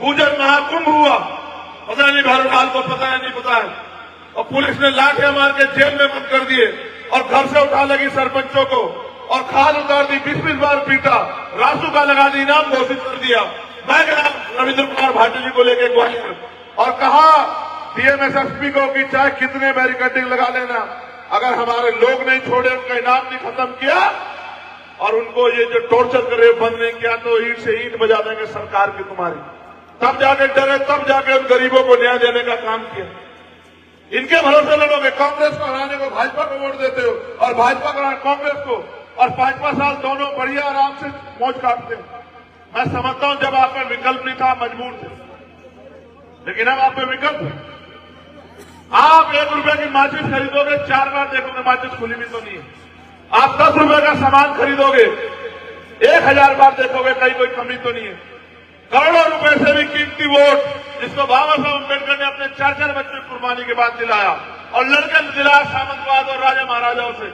गुजर महाकुंभ हुआ, पता नहीं भरवाल को पता है नहीं पता है, और पुलिस ने लाठियां मार के जेल में बंद कर दिए और घर से उठा लगी सरपंचों को और खाल उतार दी, 20-20 बार पीटा, रासू का लगा दी, इनाम घोषित कर दिया। मैं गया रविंद्र कुमार भाटी जी को लेकर ग्वालियर और कहा डीएमएसएसपी को कि चाहे कितने बैरिकेडिंग लगा लेना, अगर हमारे लोग नहीं छोड़े, उनका इनाम नहीं खत्म किया और उनको ये जो टॉर्चर करे बंद नहीं किया तो ईंट से ईंट बजा देंगे सरकार की तुम्हारी। तब जाके डरे, तब जाके उन गरीबों को न्याय देने का काम किया। इनके भरोसे लड़ोगे, कांग्रेस को हराने को भाजपा को वोट देते हो और भाजपा को कांग्रेस को, और 5-5 साल दोनों बढ़िया आराम से मौज काटते हो। मैं समझता हूं जब आप में विकल्प नहीं था, मजबूर थे, लेकिन अब आप में विकल्प है। आप 1 रुपए की माचिस खरीदोगे, 4 बार देखोगे माचिस खुली भी तो नहीं है। आप 10 रुपए का सामान खरीदोगे, 1000 बार देखोगे कहीं कोई कमी तो नहीं है। करोड़ों रुपए से भी कीमती वोट जिसको बाबा साहब अम्बेडकर ने अपने 4 बच्चे कुर्बानी के बाद दिलाया और लड़के दिलाया सामंतवाद और राजा महाराजाओं से।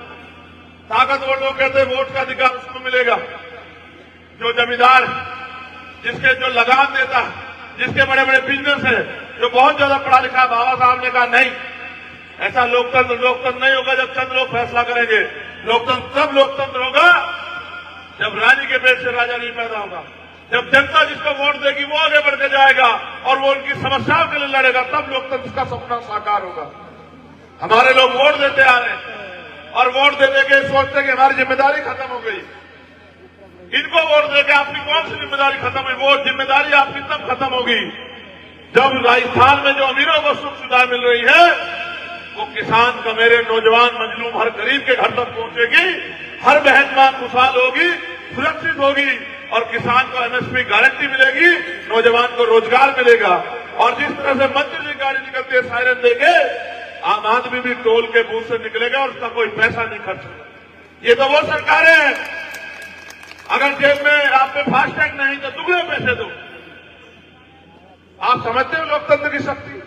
ताकतवर लोग कहते हैं वोट का अधिकार उसको मिलेगा जो जमींदार, जिसके जो लगान देता, जिसके बड़े बड़े बिजनेस है, जो बहुत ज्यादा पढ़ा लिखा। बाबा साहब ने कहा नहीं, ऐसा लोकतंत्र नहीं होगा जब चंद लोग फैसला करेंगे। लोकतंत्र तब लोकतंत्र होगा जब रानी के पेट से राजा नहीं पैदा होगा, जब जनता जिसको वोट देगी वो आगे बढ़ के जाएगा और वो उनकी समस्याओं के लिए लड़ेगा, तब लोकतंत्र का सपना साकार होगा। हमारे लोग वोट देते आ रहे हैं और वोट देने के सोचते कि हमारी जिम्मेदारी खत्म हो गई। इनको वोट देके आपकी कौन सी जिम्मेदारी खत्म हुई? वो जिम्मेदारी आपकी तब खत्म होगी जब राजस्थान में जो अमीरों को सुख सुविधा मिल रही है वो किसान का, मेरे नौजवान मजलूम हर गरीब के घर तक पहुंचेगी, हर बहन मां खुशहाल होगी, सुरक्षित होगी और किसान को एमएसपी गारंटी मिलेगी, नौजवान को रोजगार मिलेगा। और जिस तरह से मंत्री जी गाड़ी निकलती है सायरन देके, आम आदमी भी टोल के बूथ से निकलेगा और उसका कोई पैसा नहीं खर्च होगा। ये तो वो सरकारें हैं। अगर जेब में आप में फास्टैग नहीं तो दुगने पैसे दो। आप समझते हो लोकतंत्र की शक्ति?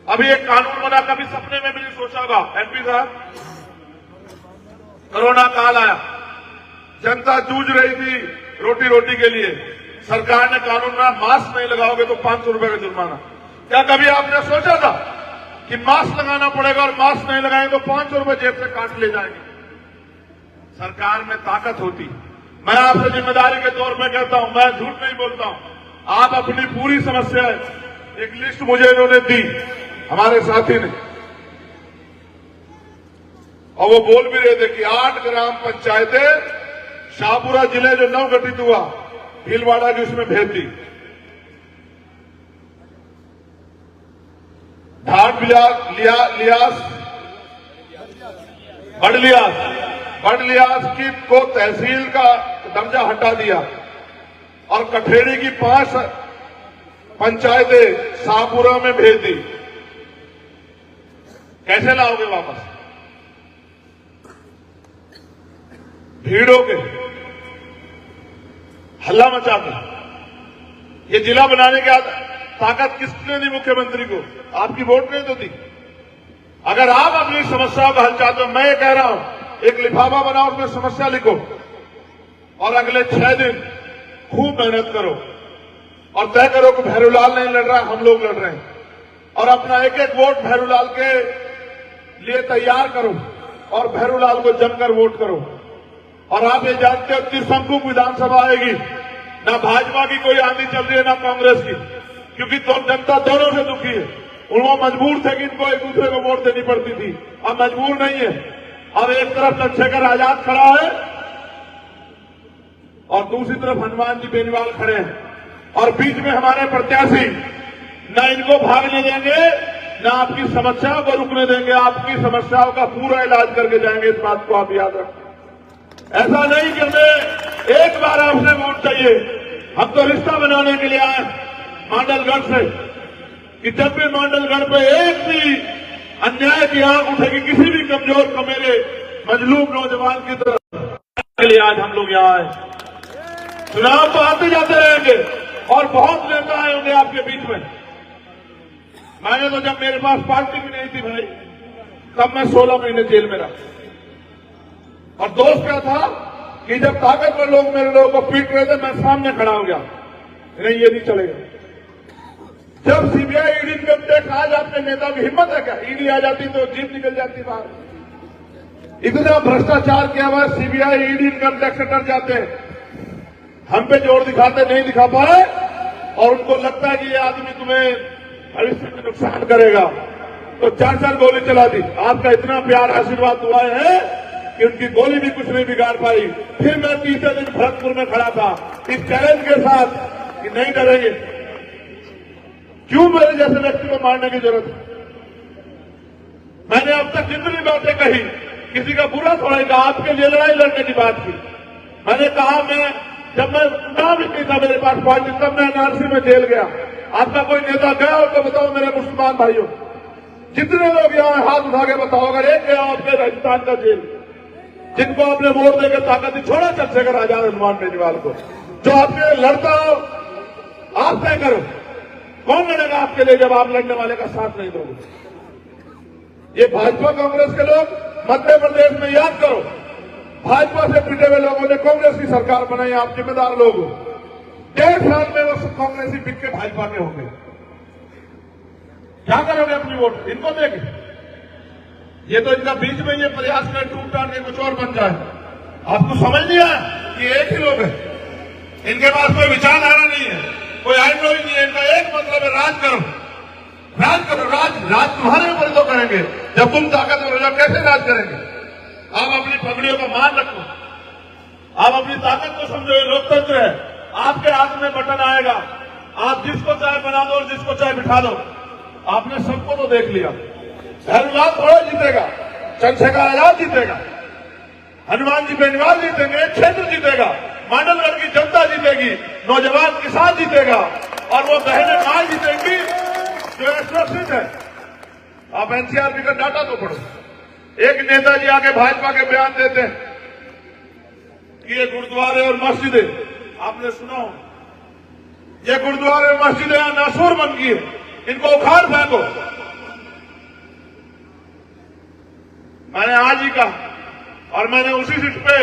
अभी एक कानून बना, कभी सपने में भी नहीं सोचा होगा। एमपी साहब, कोरोना काल आया, जनता जूझ रही थी रोटी रोटी के लिए, सरकार ने कानून में मास्क नहीं लगाओगे तो 500 रुपए का जुर्माना। क्या कभी आपने सोचा था कि मास्क लगाना पड़ेगा और मास्क नहीं लगाएंगे तो 500 रुपए जेब से काट ले जाएंगे? सरकार में ताकत होती। मैं आपसे जिम्मेदारी के तौर में कहता हूं, मैं झूठ नहीं बोलता हूं। आप अपनी पूरी समस्या, एक लिस्ट मुझे इन्होंने दी, हमारे साथी ने, और वो बोल भी रहे थे कि 8 ग्राम पंचायतें शाहपुरा जिले जो नव गठित हुआ, भीलवाड़ा की उसमें भेज दी। ढाट बड़लियास की को तहसील का दर्जा हटा दिया और कठेड़ी की 5 पंचायतें शाहपुरा में भेज दी। कैसे लाओगे वापस? भीड़ हो के, हल्ला मचा के। ये जिला बनाने की ताकत किसने दी? मुख्यमंत्री को। आपकी वोट नहीं तो दी। अगर आप अपनी समस्याओं का हल चाहते हो, मैं ये कह रहा हूं, एक लिफाफा बनाओ, उसमें समस्या लिखो और अगले 6 दिन खूब मेहनत करो और तय करो कि भैरूलाल नहीं लड़ रहा है, हम लोग लड़ रहे हैं, और अपना एक एक वोट भैरूलाल के लिए तैयार करो और भैरूलाल को जमकर वोट करो। और आप ये जानते हो त्रिशंकु विधानसभा आएगी, ना भाजपा की कोई आंधी चल रही है ना कांग्रेस की, क्योंकि तो जनता दोनों से दुखी है। वो मजबूर थे कि इनको एक दूसरे को वोट देनी पड़ती थी, अब मजबूर नहीं है। अब एक तरफ चंद्रशेखर आजाद खड़ा है और दूसरी तरफ हनुमान जी बेनीवाल खड़े हैं और बीच में हमारे प्रत्याशी न इनको भागने देंगे न आपकी समस्याओं को रुकने देंगे, आपकी समस्याओं का पूरा इलाज करके जाएंगे। इस बात को आप याद रखें। ऐसा नहीं कि हमें एक बार आपसे वोट चाहिए, हम तो रिश्ता बनाने के लिए आए मांडलगढ़ से, कि जब भी मांडलगढ़ पे एक भी अन्याय की आंख उठेगी किसी भी कमजोर को, मेरे मजलूम नौजवान की तरफ के लिए आज हम लोग यहाँ आए। चुनाव तो आते जाते रहेंगे और बहुत नेता आए होंगे आपके बीच में। मैंने तो जब मेरे पास पार्टी भी नहीं थी भाई, तब मैं 16 महीने जेल में रहा, और दोस्त क्या था कि जब ताकतवर लोग मेरे लोगों को पीट रहे थे, मैं सामने खड़ा हो गया, नहीं ये नहीं चलेगा। जब सीबीआई ईडी इनकम टैक्स आज आपके नेता की हिम्मत है क्या? ईडी आ जाती तो जीप निकल जाती बाहर। इतना भ्रष्टाचार किया हुआ सीबीआई ईडी इनकम टैक्स से डर जाते हैं, हम पे जोर दिखाते नहीं दिखा पा रहे, और उनको लगता है कि ये आदमी तुम्हें भविष्य में नुकसान करेगा, तो 4-4 गोली चला दी। आपका इतना प्यार आशीर्वाद हुआ है कि उनकी गोली भी कुछ नहीं बिगाड़ पाई। फिर मैं तीसरे दिन भरतपुर में खड़ा था इस चैलेंज के साथ कि नहीं डरेंगे। क्यों मेरे जैसे व्यक्ति को मारने की जरूरत है? मैंने अब तक जितनी बातें कही किसी का बुरा थोड़ा ही कहा, आपके लिए लड़ाई लड़ने की बात की। मैंने कहा जब मैं चुनाव ही नहीं था मेरे पास पार्टी, तब मैं एनआरसी में जेल गया। आपका कोई नेता गया हो तो बताओ मेरे मुसलमान भाइयों, जितने लोग यहाँ हाथ उठा के बताओ, अगर एक गया आपके राजस्थान का जेल, जिनको आपने वोट देकर ताकत दी, छोड़ा चंद्रशेखर आजाद हनुमान बेनीवाल को, जो आपके लड़ता हो आप तय करो कौन लड़ेगा आपके लिए जब आप लड़ने वाले का साथ नहीं दोगे। ये भाजपा कांग्रेस के लोग मध्य प्रदेश में याद करो, भाजपा से पिटे हुए लोगों ने कांग्रेस की सरकार बनाई, आप जिम्मेदार लोग हो। 1.5 साल में वो कांग्रेसी बिक के भाजपा के होंगे। क्या करोगे अपनी वोट इनको देंगे? ये तो इनका बीच में ये प्रयास में टूट टाट के कुछ और बन जाए। आपको समझ नहीं आया कि एक ही लोग है, इनके पास कोई विचारधारा नहीं है, कोई आइडियोलॉजी नहीं है। इनका एक मतलब है राज करो, राज करो। राज तुम्हारे ऊपर तो करेंगे जब तुम ताकतवर हो जाओ। कैसे राज करेंगे? आप अपनी पगड़ियों का मान रखो, आप अपनी ताकत को समझो। ये लोकतंत्र है, आपके हाथ में बटन आएगा, आप जिसको चाहे बना दो और जिसको चाहे बिठा दो। आपने सबको तो देख लिया। हनुमान थोड़ा जीतेगा, चंद्रशेखर आजाद जीतेगा, हनुमान जी बेनीवाल जीतेंगे, क्षेत्र जीतेगा, मांडलगढ़ की जनता जीतेगी, नौजवान किसान जीतेगा, और वो बहनें मां जीतेंगी जो सुरक्षित है। आप एनसीआरबी का डाटा तो पढ़ो। एक नेताजी आके भाजपा के बयान देते हैं कि ये गुरुद्वारे और मस्जिदें, आपने सुना हो, ये गुरुद्वारे और मस्जिदें यहां नासूर बन गई है, इनको उखाड़ फेंको। मैंने आज ही कहा, और मैंने उसी सीट पे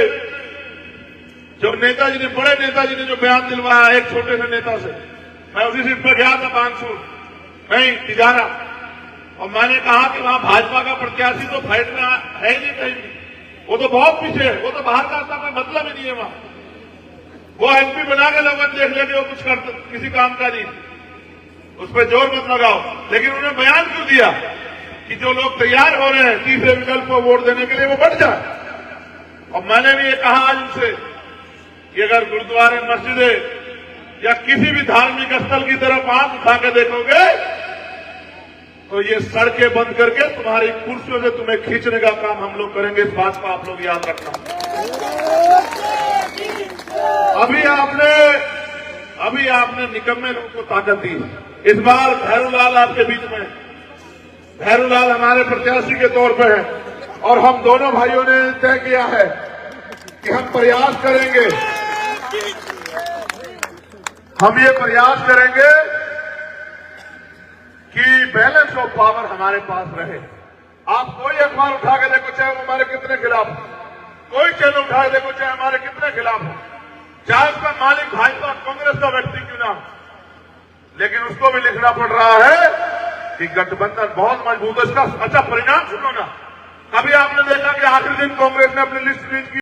जो नेताजी ने, बड़े नेताजी ने जो बयान दिलवाया एक छोटे से नेता से, मैं उसी सीट पे गया था बानसूर, नहीं तिजारा, और मैंने कहा कि वहां भाजपा का प्रत्याशी तो फाइट में है ही नहीं कहीं भी, वो तो बहुत पीछे है, वो तो बाहर का कोई मतलब ही नहीं है वहां। वो एमपी बना के लोगों ने देख लिया कि वो कुछ कर किसी काम का नहीं, उस पर जोर मत लगाओ। लेकिन उन्होंने बयान क्यों दिया कि जो लोग तैयार हो रहे हैं तीसरे विकल्प को वोट देने के लिए वो बढ़ जाए। और मैंने भी ये कहा आज उनसे कि अगर गुरुद्वारे, मस्जिदें या किसी भी धार्मिक स्थल की तरफ आंख उठा के देखोगे तो ये सड़कें बंद करके तुम्हारी कुर्सियों से तुम्हें खींचने का काम हम लोग करेंगे। इस बात को आप लोग याद रखना। अभी आपने निकम्मे लोगों को ताकत दी। इस बार भैरूलाल आपके बीच में, भैरूलाल हमारे प्रत्याशी के तौर पर है, और हम दोनों भाइयों ने तय किया है कि हम प्रयास करेंगे, हम ये प्रयास करेंगे कि बैलेंस ऑफ पावर हमारे पास रहे। आप कोई अखबार उठा के देखो, चाहे वो हमारे कितने खिलाफ हो, कोई चैनल उठा के देखो चाहे हमारे कितने खिलाफ हो, चाहे उसका मालिक भाजपा कांग्रेस का व्यक्ति क्यों ना, लेकिन उसको भी लिखना पड़ रहा है कि गठबंधन बहुत मजबूत है। इसका अच्छा परिणाम सुनो ना, कभी आपने देखा कि आखिरी दिन कांग्रेस ने अपनी लिस्ट रिलीज की?